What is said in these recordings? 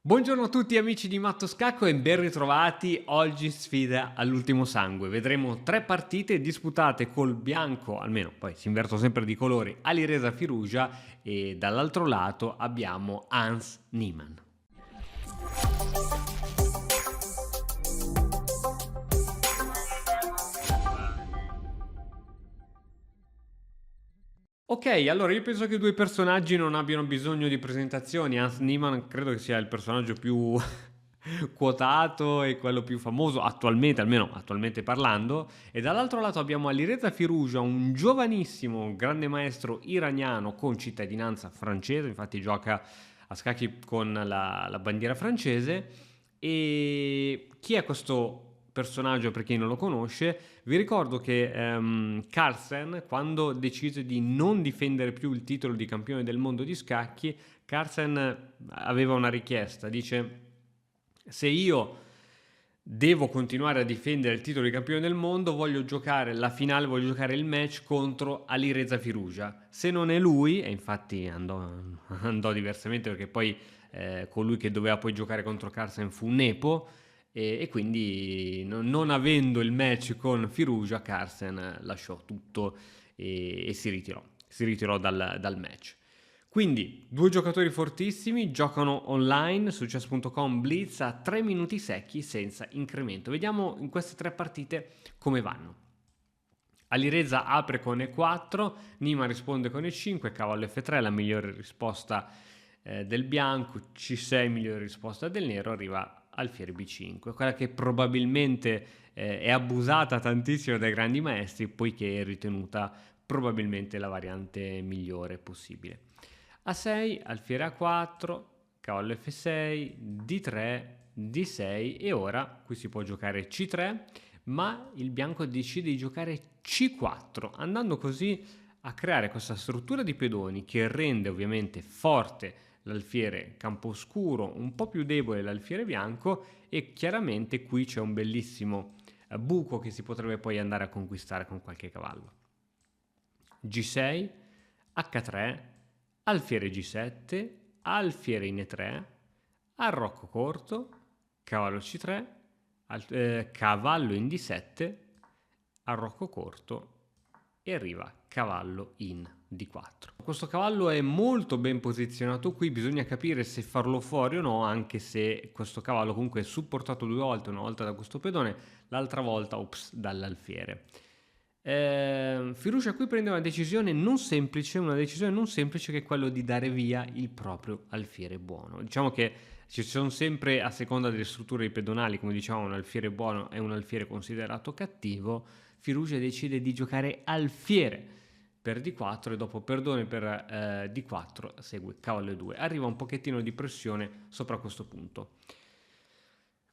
Buongiorno a tutti amici di Matto Scacco e ben ritrovati. Oggi sfida all'ultimo sangue. Vedremo 3 partite disputate col bianco, almeno poi si invertono sempre di colori, Alireza Firouzja e dall'altro lato abbiamo Hans Niemann. Ok, allora io penso che i due personaggi non abbiano bisogno di presentazioni. Hans Niemann credo che sia il personaggio più quotato e quello più famoso attualmente, almeno attualmente parlando. E dall'altro lato abbiamo Alireza Firouzja, un giovanissimo grande maestro iraniano con cittadinanza francese, infatti gioca a scacchi con la bandiera francese. E chi è questo personaggio per chi non lo conosce? Vi ricordo che Carlsen, quando decise di non difendere più il titolo di campione del mondo di scacchi, Carlsen aveva una richiesta, dice: se io devo continuare a difendere il titolo di campione del mondo, voglio giocare la finale, voglio giocare il match contro Alireza Firouzja. Se non è lui, e infatti andò diversamente perché poi colui che doveva poi giocare contro Carlsen fu Nepo, e quindi non avendo il match con Firouzja, Carlsen lasciò tutto e si ritirò dal match. Quindi due giocatori fortissimi, giocano online su chess.com Blitz a 3 minuti secchi senza incremento. Vediamo in queste 3 partite come vanno. Alireza apre con E4, Nima risponde con E5, cavallo F3, la migliore risposta del bianco, C6 migliore risposta del nero, arriva alfiere B5, quella che probabilmente è abusata tantissimo dai grandi maestri, poiché è ritenuta probabilmente la variante migliore possibile. A6, alfiere A4, cavallo F6, D3, D6 e ora qui si può giocare C3, ma il bianco decide di giocare C4, andando così a creare questa struttura di pedoni che rende ovviamente forte l'alfiere camposcuro, un po' più debole l'alfiere bianco, e chiaramente qui c'è un bellissimo buco che si potrebbe poi andare a conquistare con qualche cavallo. G6, H3, alfiere G7, alfiere in E3, arrocco corto, cavallo C3, cavallo in D7, arrocco corto e arriva cavallo in D4. Questo cavallo è molto ben posizionato qui, bisogna capire se farlo fuori o no, anche se questo cavallo comunque è supportato 2 volte, una volta da questo pedone, l'altra volta dall'alfiere. Firouzja qui prende una decisione non semplice che è quello di dare via il proprio alfiere buono. Diciamo che ci sono sempre, a seconda delle strutture pedonali, come diciamo, un alfiere buono e un alfiere considerato cattivo. Firouzja decide di giocare alfiere per D4 e dopo perdone per D4 segue cavallo E2. Arriva un pochettino di pressione sopra questo punto.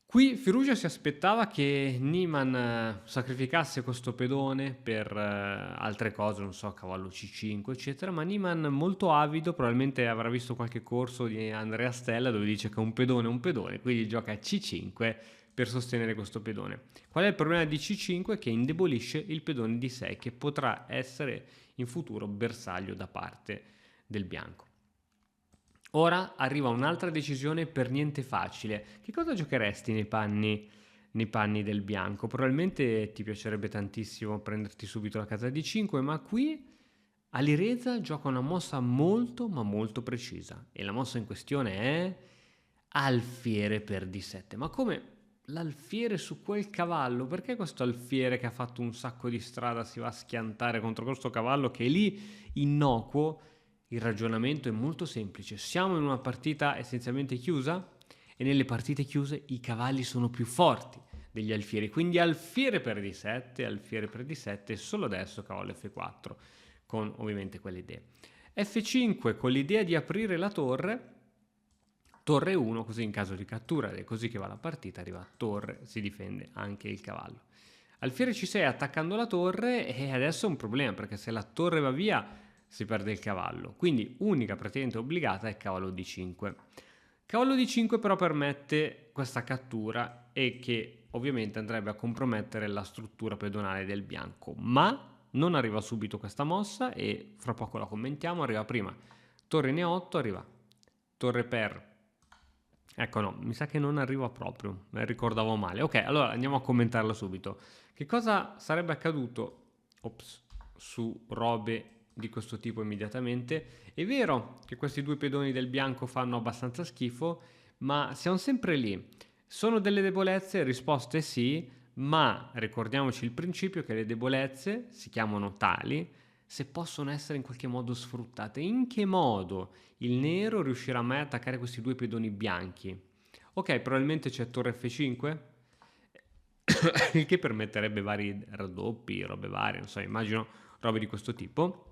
Qui Firouzja si aspettava che Niemann sacrificasse questo pedone per altre cose, non so, cavallo C5 eccetera, ma Niemann molto avido, probabilmente avrà visto qualche corso di Andrea Stella dove dice che un pedone è un pedone, quindi gioca C5 per sostenere questo pedone. Qual è il problema di C5? Che indebolisce il pedone D6, che potrà essere in futuro bersaglio da parte del bianco. Ora arriva un'altra decisione per niente facile. Che cosa giocheresti nei panni del bianco? Probabilmente ti piacerebbe tantissimo prenderti subito la casa di 5, ma qui Alireza gioca una mossa molto ma molto precisa. E la mossa in questione è alfiere per D7. Ma come l'alfiere su quel cavallo? Perché questo alfiere che ha fatto un sacco di strada si va a schiantare contro questo cavallo che è lì innocuo? Il ragionamento è molto semplice. Siamo in una partita essenzialmente chiusa e nelle partite chiuse i cavalli sono più forti degli alfieri. Quindi alfiere per D7 e solo adesso cavallo F4 con ovviamente quelle idee. F5 con l'idea di aprire la torre, torre 1 così in caso di cattura ed è così che va la partita, arriva torre, si difende anche il cavallo. Alfiere C6 attaccando la torre e adesso è un problema perché se la torre va via si perde il cavallo, quindi unica praticamente obbligata è cavallo D5. Cavallo D5 però permette questa cattura e che ovviamente andrebbe a compromettere la struttura pedonale del bianco, ma non arriva subito questa mossa e fra poco la commentiamo. Arriva prima torre in E8, arriva torre per Ecco, no, mi sa che non arriva proprio, ricordavo male. Ok, allora andiamo a commentarlo subito. Che cosa sarebbe accaduto, su robe di questo tipo immediatamente? È vero che questi due pedoni del bianco fanno abbastanza schifo, ma siamo sempre lì. Sono delle debolezze? Risposta è sì, ma ricordiamoci il principio che le debolezze si chiamano tali se possono essere in qualche modo sfruttate. In che modo il nero riuscirà mai a attaccare questi due pedoni bianchi? Ok, probabilmente c'è torre F5, il che permetterebbe vari raddoppi, robe varie, non so, immagino robe di questo tipo.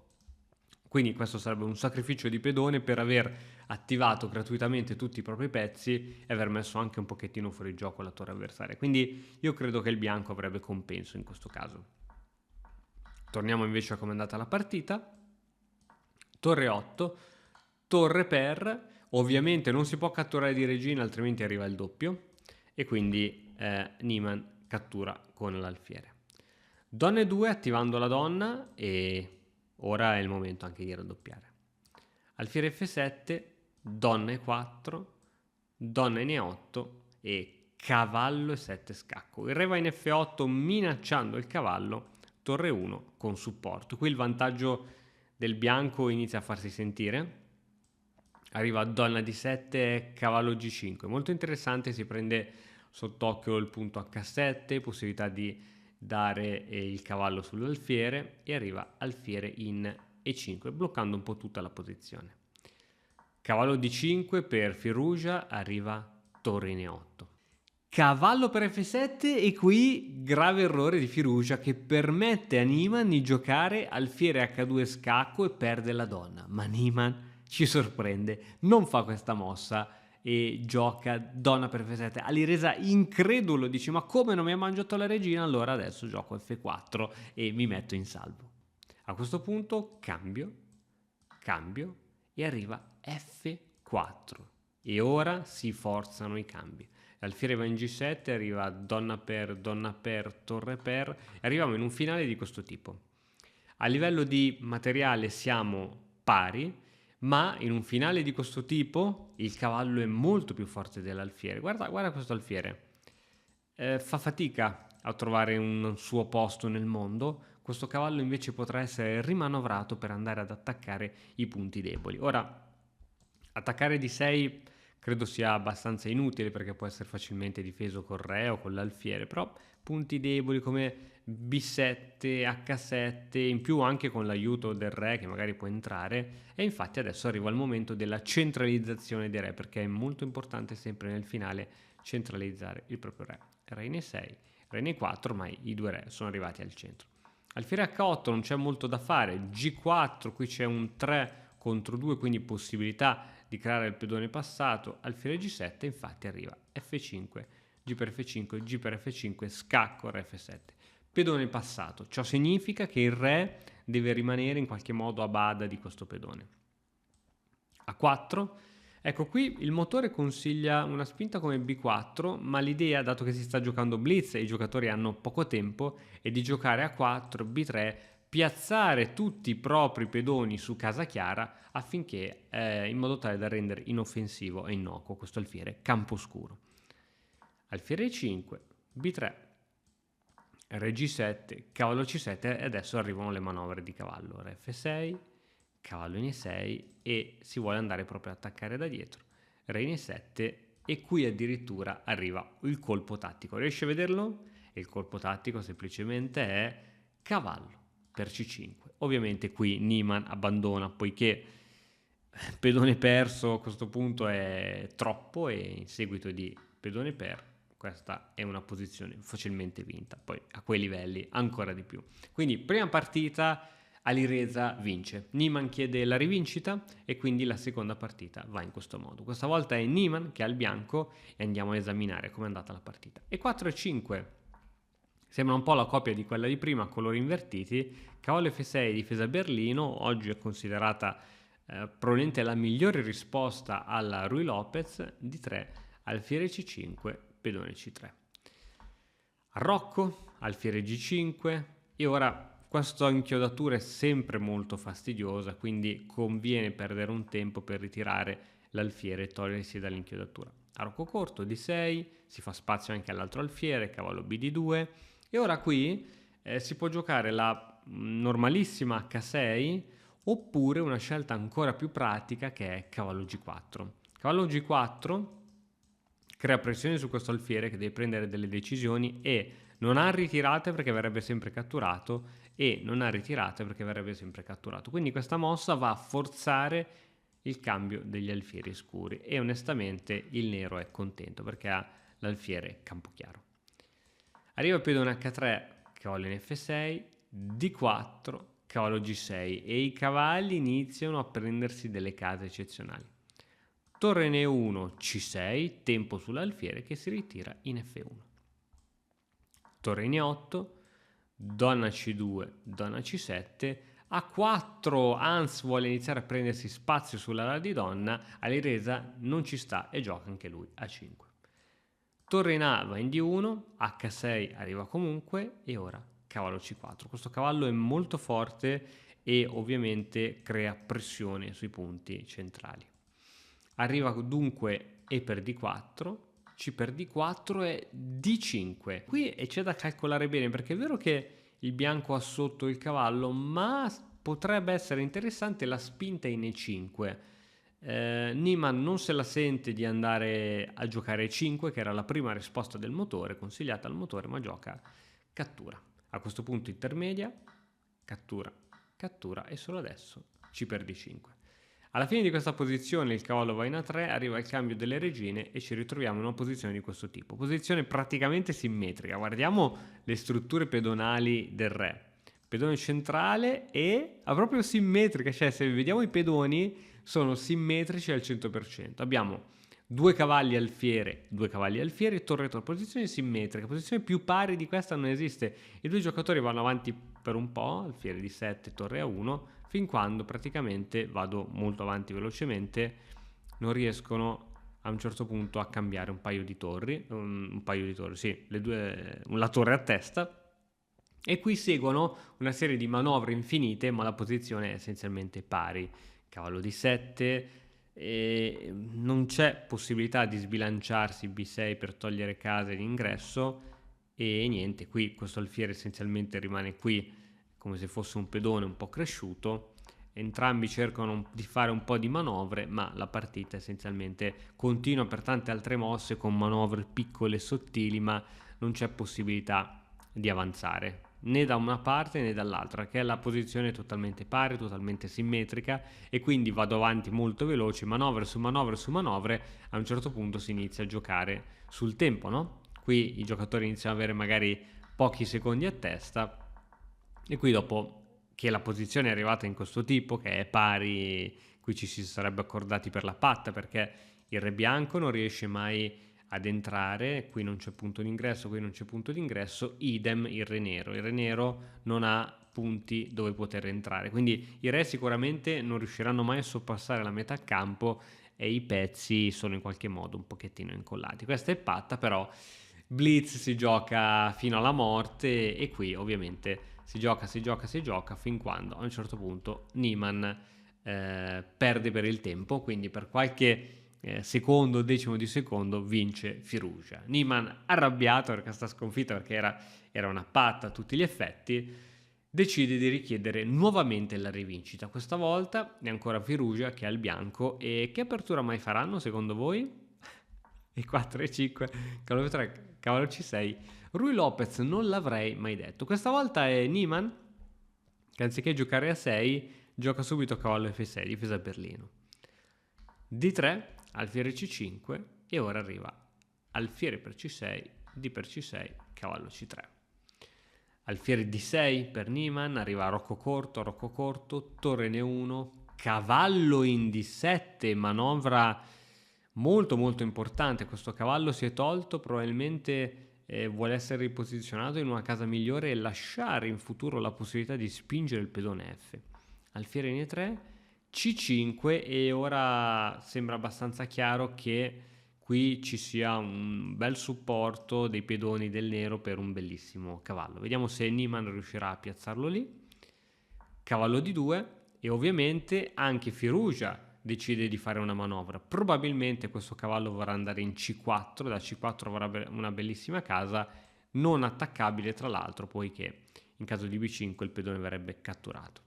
Quindi questo sarebbe un sacrificio di pedone per aver attivato gratuitamente tutti i propri pezzi e aver messo anche un pochettino fuori gioco la torre avversaria. Quindi io credo che il bianco avrebbe compenso in questo caso. Torniamo invece a come è andata la partita. Torre 8, torre per, ovviamente non si può catturare di regina altrimenti arriva il doppio e quindi Niemann cattura con l'alfiere. Donna e 2 attivando la donna e ora è il momento anche di raddoppiare. Alfiere F7, donna e 4, donna in E8 e cavallo e 7 scacco. Il re va in F8 minacciando il cavallo, torre 1 con supporto. Qui il vantaggio del bianco inizia a farsi sentire. Arriva donna di 7, cavallo G5. Molto interessante, si prende sott'occhio il punto H7, possibilità di dare il cavallo sull'alfiere e arriva alfiere in E5, bloccando un po' tutta la posizione. Cavallo D5 per Firuja, arriva torre in E8. Cavallo per F7 e qui grave errore di Firuja che permette a Niemann di giocare alfiere H2 scacco e perde la donna, ma Niemann ci sorprende, non fa questa mossa e gioca donna per F7 all'iresa incredulo, dice ma come non mi ha mangiato la regina, allora adesso gioco F4 e mi metto in salvo. A questo punto cambio e arriva F4 e ora si forzano i cambi. L'alfiere va in G7, arriva donna per, torre per e arriviamo in un finale di questo tipo. A livello di materiale siamo pari, ma in un finale di questo tipo il cavallo è molto più forte dell'alfiere. Guarda questo alfiere. Fa fatica a trovare un suo posto nel mondo. Questo cavallo invece potrà essere rimanovrato per andare ad attaccare i punti deboli. Ora, attaccare di 6 credo sia abbastanza inutile perché può essere facilmente difeso col re o con l'alfiere, però punti deboli come B7, H7, in più anche con l'aiuto del re che magari può entrare e infatti adesso arriva il momento della centralizzazione dei re perché è molto importante sempre nel finale centralizzare il proprio re. Re in E6, re in E4, ma i due re sono arrivati al centro. Alfiere H8 non c'è molto da fare, G4 qui c'è un 3 contro 2 quindi possibilità di creare il pedone passato, alfiere G7 infatti arriva F5, G per F5, G per F5, scacco, re F7. Pedone passato, ciò significa che il re deve rimanere in qualche modo a bada di questo pedone. A4, ecco qui il motore consiglia una spinta come B4, ma l'idea, dato che si sta giocando blitz e i giocatori hanno poco tempo, è di giocare A4, B3, piazzare tutti i propri pedoni su casa chiara affinché in modo tale da rendere inoffensivo e innocuo questo alfiere campo scuro. Alfiere E5, B3, re G7, cavallo C7 e adesso arrivano le manovre di cavallo, re F6, cavallo in E6 e si vuole andare proprio ad attaccare da dietro, re in E7 e qui addirittura arriva il colpo tattico. Riesci a vederlo? Il colpo tattico semplicemente è cavallo per C5. Ovviamente qui Niemann abbandona poiché pedone perso a questo punto è troppo e in seguito di pedone per questa è una posizione facilmente vinta, poi a quei livelli ancora di più. Quindi prima partita Alireza vince, Niemann chiede la rivincita e quindi la seconda partita va in questo modo. Questa volta è Niemann che ha il bianco e andiamo a esaminare come è andata la partita. E 4 e 5 sembra un po' la copia di quella di prima, colori invertiti. Cavallo F6 difesa Berlino, oggi è considerata probabilmente la migliore risposta alla Ruy Lopez, di 3 alfiere C5, pedone C3. Rocco, alfiere G5 e ora questa inchiodatura è sempre molto fastidiosa, quindi conviene perdere un tempo per ritirare l'alfiere e togliersi dall'inchiodatura. A rocco corto D6, si fa spazio anche all'altro alfiere, cavallo B di 2, e ora qui si può giocare la normalissima H6 oppure una scelta ancora più pratica che è cavallo G4. Cavallo G4 crea pressione su questo alfiere che deve prendere delle decisioni e non ha ritirate perché verrebbe sempre catturato e non ha ritirate perché verrebbe sempre catturato. Quindi questa mossa va a forzare il cambio degli alfieri scuri e onestamente il nero è contento perché ha l'alfiere campo chiaro. Arriva il pedone H3, cavallo in F6, D4, cavallo G6 e i cavalli iniziano a prendersi delle case eccezionali. Torre N1, C6, tempo sull'alfiere che si ritira in F1. Torre N8, donna C2, donna C7, A4, Hans vuole iniziare a prendersi spazio sull'ala di donna, Alireza non ci sta e gioca anche lui A5. Torre in A va in D1, H6 arriva comunque e ora cavallo C4. Questo cavallo è molto forte e ovviamente crea pressione sui punti centrali. Arriva dunque E per D4, C per D4 e D5. Qui c'è da calcolare bene perché è vero che il bianco ha sotto il cavallo, ma potrebbe essere interessante la spinta in E5. Niemann non se la sente di andare a giocare E5, che era la prima risposta del motore, consigliata al motore, ma gioca cattura. A questo punto intermedia, cattura, cattura e solo adesso C per D5. Alla fine di questa posizione il cavallo va in A3, arriva il cambio delle regine e ci ritroviamo in una posizione di questo tipo. Posizione praticamente simmetrica. Guardiamo le strutture pedonali del re. Pedone centrale e proprio simmetrica, cioè se vediamo i pedoni sono simmetrici al 100%. Abbiamo due cavalli alfiere, torre, posizione simmetrica, posizione più pari di questa non esiste. I due giocatori vanno avanti per un po', alfiere di 7, torre A1, fin quando praticamente vado molto avanti velocemente, non riescono a un certo punto a cambiare un paio di torri, sì, la torre a testa, e qui seguono una serie di manovre infinite, ma la posizione è essenzialmente pari. Cavallo di 7, e non c'è possibilità di sbilanciarsi B6 per togliere case in ingresso e niente, qui questo alfiere essenzialmente rimane qui come se fosse un pedone un po' cresciuto. Entrambi cercano di fare un po' di manovre, ma la partita essenzialmente continua per tante altre mosse con manovre piccole e sottili, ma non c'è possibilità di avanzare né da una parte né dall'altra, che è la posizione totalmente pari, totalmente simmetrica, e quindi vado avanti molto veloce, manovre su manovre su manovre. A un certo punto si inizia a giocare sul tempo, no? Qui i giocatori iniziano ad avere magari pochi secondi a testa e qui dopo che la posizione è arrivata in questo tipo, che è pari, qui ci si sarebbe accordati per la patta perché il re bianco non riesce mai ad entrare, qui non c'è punto d'ingresso, qui non c'è punto d'ingresso, idem il re nero non ha punti dove poter entrare, quindi i re sicuramente non riusciranno mai a sorpassare la metà campo e i pezzi sono in qualche modo un pochettino incollati. Questa è patta, però blitz si gioca fino alla morte e qui ovviamente si gioca fin quando a un certo punto Niemann perde per il tempo, quindi per qualche secondo, decimo di secondo vince Firouzja. Niemann arrabbiato per questa sconfitta perché era una patta a tutti gli effetti, decide di richiedere nuovamente la rivincita. Questa volta è ancora Firouzja che ha il bianco. E che apertura mai faranno secondo voi? E4, E5, cavallo 3, cavallo C6. Ruy Lopez non l'avrei mai detto. Questa volta è Niemann che anziché giocare a 6 gioca subito cavallo F6, difesa a Berlino. D3, alfiere C5 e ora arriva alfiere per C6, D per C6, cavallo C3. Alfiere D6 per Niemann, arriva rocco corto, torre N1, cavallo in D7, manovra molto molto importante. Questo cavallo si è tolto, probabilmente vuole essere riposizionato in una casa migliore e lasciare in futuro la possibilità di spingere il pedone F. Alfiere in E3, C5 e ora sembra abbastanza chiaro che qui ci sia un bel supporto dei pedoni del nero per un bellissimo cavallo. Vediamo se Niemann riuscirà a piazzarlo lì. Cavallo D2 e ovviamente anche Firouzja decide di fare una manovra. Probabilmente questo cavallo vorrà andare in C4, da C4 avrà una bellissima casa, non attaccabile tra l'altro, poiché in caso di B5 il pedone verrebbe catturato.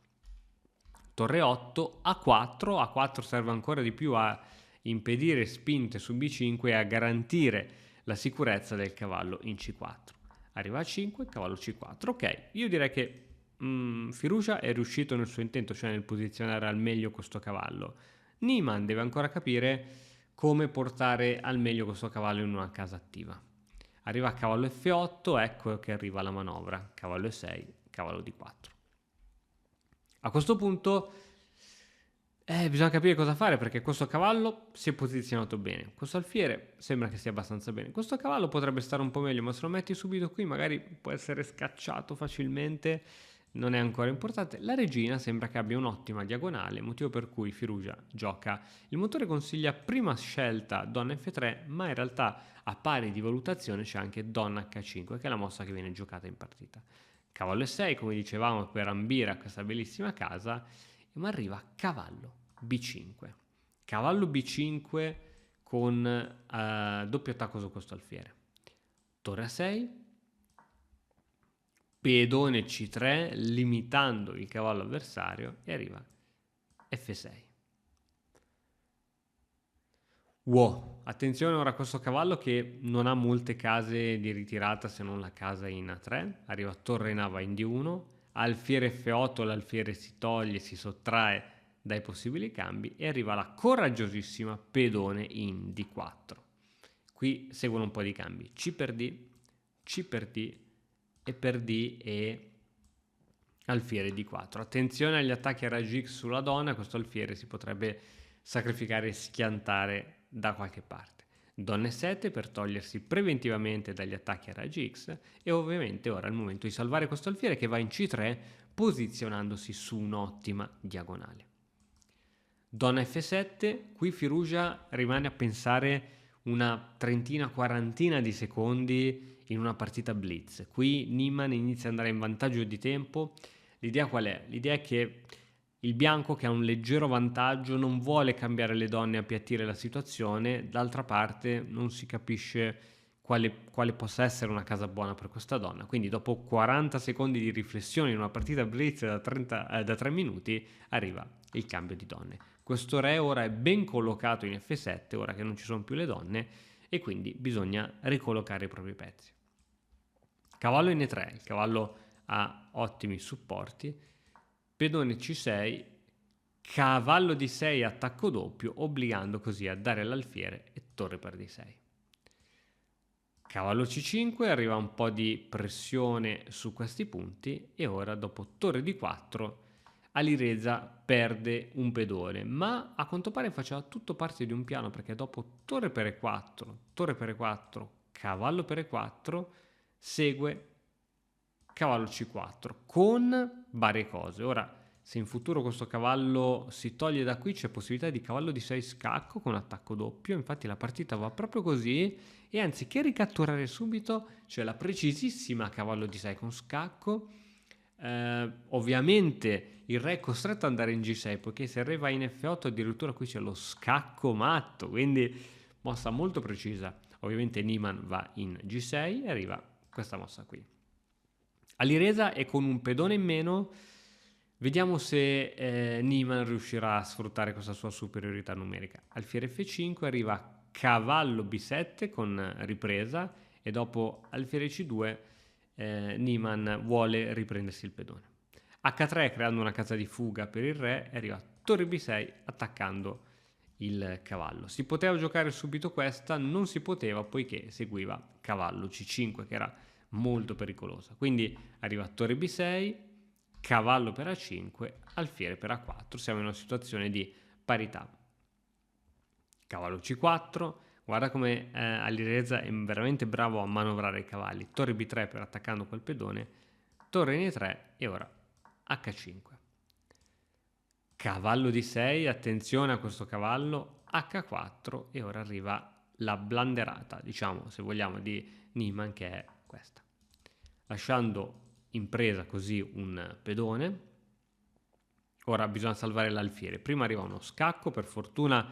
Torre 8, A4, A4 serve ancora di più a impedire spinte su B5 e a garantire la sicurezza del cavallo in C4. Arriva a 5, cavallo C4. Ok, io direi che Firuza è riuscito nel suo intento, cioè nel posizionare al meglio questo cavallo. Niemann deve ancora capire come portare al meglio questo cavallo in una casa attiva. Arriva a cavallo F8, ecco che arriva la manovra. Cavallo E6, cavallo D4. A questo punto bisogna capire cosa fare, perché questo cavallo si è posizionato bene, questo alfiere sembra che stia abbastanza bene, questo cavallo potrebbe stare un po' meglio, ma se lo metti subito qui magari può essere scacciato facilmente, non è ancora importante. La regina sembra che abbia un'ottima diagonale, motivo per cui Firuza gioca. Il motore consiglia prima scelta donna F3, ma in realtà a pari di valutazione c'è anche donna H5, che è la mossa che viene giocata in partita. Cavallo E6, come dicevamo, per ambire a questa bellissima casa, ma arriva cavallo B5. Cavallo B5 con doppio attacco su questo alfiere. Torre A6, pedone C3, limitando il cavallo avversario, e arriva F6. Wow, attenzione ora a questo cavallo che non ha molte case di ritirata se non la casa in A3, arriva torre in A, va in D1, alfiere F8, l'alfiere si toglie, si sottrae dai possibili cambi e arriva la coraggiosissima pedone in D4. Qui seguono un po' di cambi, C per D, C per D e per D e alfiere D4. Attenzione agli attacchi a raggi X sulla donna, questo alfiere si potrebbe sacrificare e schiantare da qualche parte. Donna E7 per togliersi preventivamente dagli attacchi a raggi X e ovviamente ora è il momento di salvare questo alfiere che va in C3 posizionandosi su un'ottima diagonale. Donna F7, qui Firuza rimane a pensare una trentina, quarantina di secondi in una partita blitz. Qui Niemann inizia ad andare in vantaggio di tempo. L'idea qual è? L'idea è che il bianco, che ha un leggero vantaggio, non vuole cambiare le donne e appiattire la situazione, d'altra parte non si capisce quale possa essere una casa buona per questa donna. Quindi dopo 40 secondi di riflessione in una partita blitz da 3 minuti arriva il cambio di donne. Questo re ora è ben collocato in F7, ora che non ci sono più le donne, e quindi bisogna ricollocare i propri pezzi. Cavallo in E3, il cavallo ha ottimi supporti, pedone C6, cavallo D6 attacco doppio, obbligando così a dare l'alfiere e torre per D6. Cavallo C5, arriva un po' di pressione su questi punti e ora dopo torre D4 Alireza perde un pedone, ma a quanto pare faceva tutto parte di un piano, perché dopo torre per E4, cavallo per E4, segue cavallo C4 con varie cose. Ora, se in futuro questo cavallo si toglie da qui, c'è possibilità di cavallo di 6 scacco con attacco doppio, infatti la partita va proprio così, e anziché ricatturare subito c'è la precisissima cavallo di 6 con scacco. Ovviamente il re è costretto ad andare in G6, poiché se il re va in F8 addirittura qui c'è lo scacco matto, quindi mossa molto precisa. Ovviamente Niemann va in G6 e arriva questa mossa qui. Alireza è con un pedone in meno, vediamo se Niemann riuscirà a sfruttare questa sua superiorità numerica. Alfiere F5, arriva cavallo B7 con ripresa e dopo alfiere C2 Niemann vuole riprendersi il pedone. H3 creando una casa di fuga per il re e arriva torre B6 attaccando il cavallo. Si poteva giocare subito questa, non si poteva poiché seguiva cavallo C5 che era molto pericolosa. Quindi arriva torre B6, cavallo per A5, alfiere per A4. Siamo in una situazione di parità. Cavallo C4. Guarda come Alireza è veramente bravo a manovrare i cavalli. Torre B3 per attaccando quel pedone, torre in E3 e ora H5. Cavallo D6, attenzione a questo cavallo, H4 e ora arriva la blanderata, diciamo, se vogliamo, di Niemann, che è questa. Lasciando in presa così un pedone, Ora bisogna salvare l'alfiere. Prima arriva uno scacco, per fortuna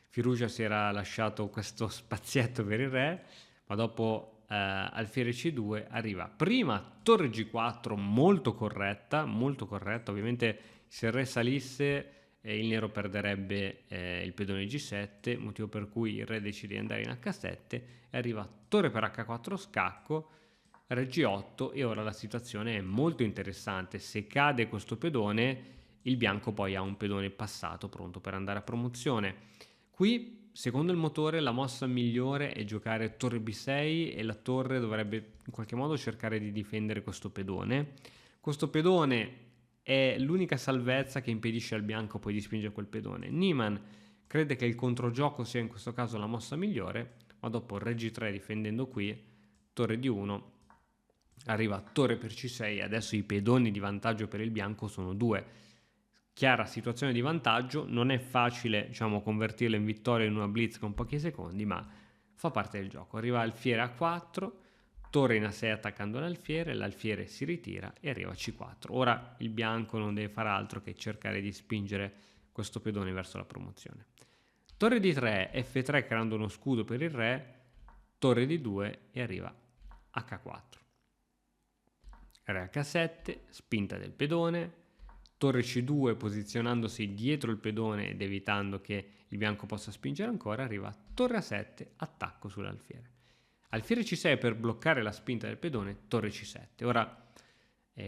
Firugia si era lasciato questo spazietto per il re, ma dopo alfiere C2 arriva prima torre G4 molto corretta, ovviamente se il re salisse il nero perderebbe il pedone G7, motivo per cui il re decide di andare in H7 e arriva torre per H4 scacco, re G8 e ora la situazione è molto interessante. Se cade questo pedone il bianco poi ha un pedone passato pronto per andare a promozione. Qui, secondo il motore, la mossa migliore è giocare torre B6 e la torre dovrebbe in qualche modo cercare di difendere questo pedone. Questo pedone è l'unica salvezza che impedisce al bianco poi di spingere quel pedone. Niemann crede che il controgioco sia in questo caso la mossa migliore, ma dopo re G3 difendendo qui, torre D1, arriva torre per C6 e adesso i pedoni di vantaggio per il bianco sono 2. Chiara situazione di vantaggio, non è facile convertirla in vittoria in una blitz con pochi secondi, ma fa parte del gioco. Arriva alfiere a 4, torre in A6 attaccando l'alfiere si ritira e arriva a C4. Ora il bianco non deve fare altro che cercare di spingere questo pedone verso la promozione. Torre D3, F3 creando uno scudo per il re, torre D2 e arriva H4. Re H7, spinta del pedone, torre C2 posizionandosi dietro il pedone ed evitando che il bianco possa spingere ancora, arriva torre A7, attacco sull'alfiere. Alfiere C6 per bloccare la spinta del pedone, torre C7. Ora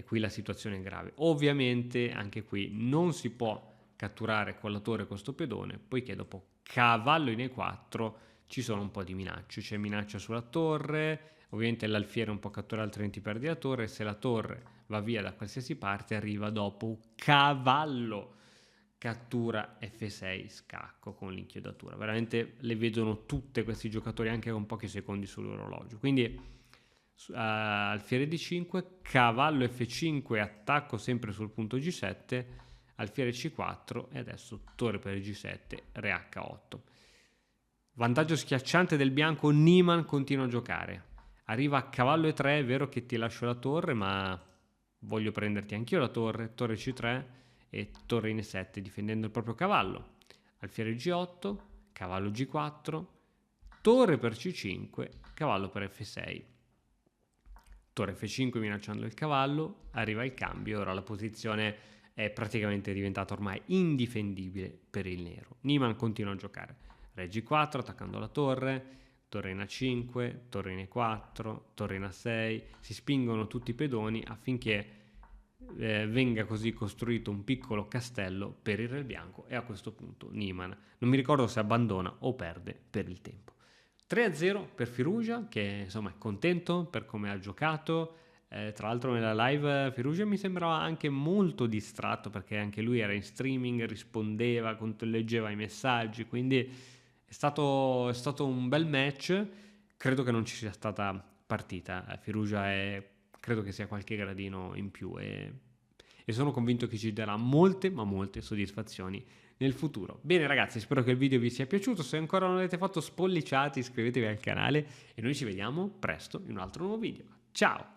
qui la situazione è grave. Ovviamente anche qui non si può catturare con la torre questo pedone, poiché dopo cavallo in E4 ci sono un po' di minacce. C'è minaccia sulla torre, ovviamente l'alfiere non può catturare altrimenti perdi la torre, se la torre va via da qualsiasi parte arriva dopo cavallo, cattura F6 scacco con l'inchiodatura. Veramente le vedono tutte questi giocatori anche con pochi secondi sull'orologio. Quindi alfiere D5, cavallo F5 attacco sempre sul punto G7, alfiere C4 e adesso torre per il G7, re H8. Vantaggio schiacciante del bianco, Niemann continua a giocare. Arriva a cavallo E3, è vero che ti lascio la torre, ma voglio prenderti anch'io la torre, torre C3 e torre in E7 difendendo il proprio cavallo. Alfiere G8, cavallo G4, torre per C5, cavallo per F6. Torre F5 minacciando il cavallo, arriva il cambio, ora la posizione è praticamente diventata ormai indifendibile per il nero. Niemann continua a giocare. Re G4 attaccando la torre, torre in A5, torre in E4, torre in A6, si spingono tutti i pedoni affinché venga così costruito un piccolo castello per il re bianco e a questo punto Niemann non mi ricordo se abbandona o perde per il tempo. 3-0 per Firugia che insomma è contento per come ha giocato. Tra l'altro nella live Firugia mi sembrava anche molto distratto perché anche lui era in streaming, rispondeva, leggeva i messaggi, quindi è stato un bel match. Credo che non ci sia stata partita. Firugia credo che sia qualche gradino in più e sono convinto che ci darà molte ma molte soddisfazioni nel futuro. Bene ragazzi, spero che il video vi sia piaciuto. Se ancora non l'avete fatto, spolliciate, iscrivetevi al canale e noi ci vediamo presto in un altro nuovo video. Ciao!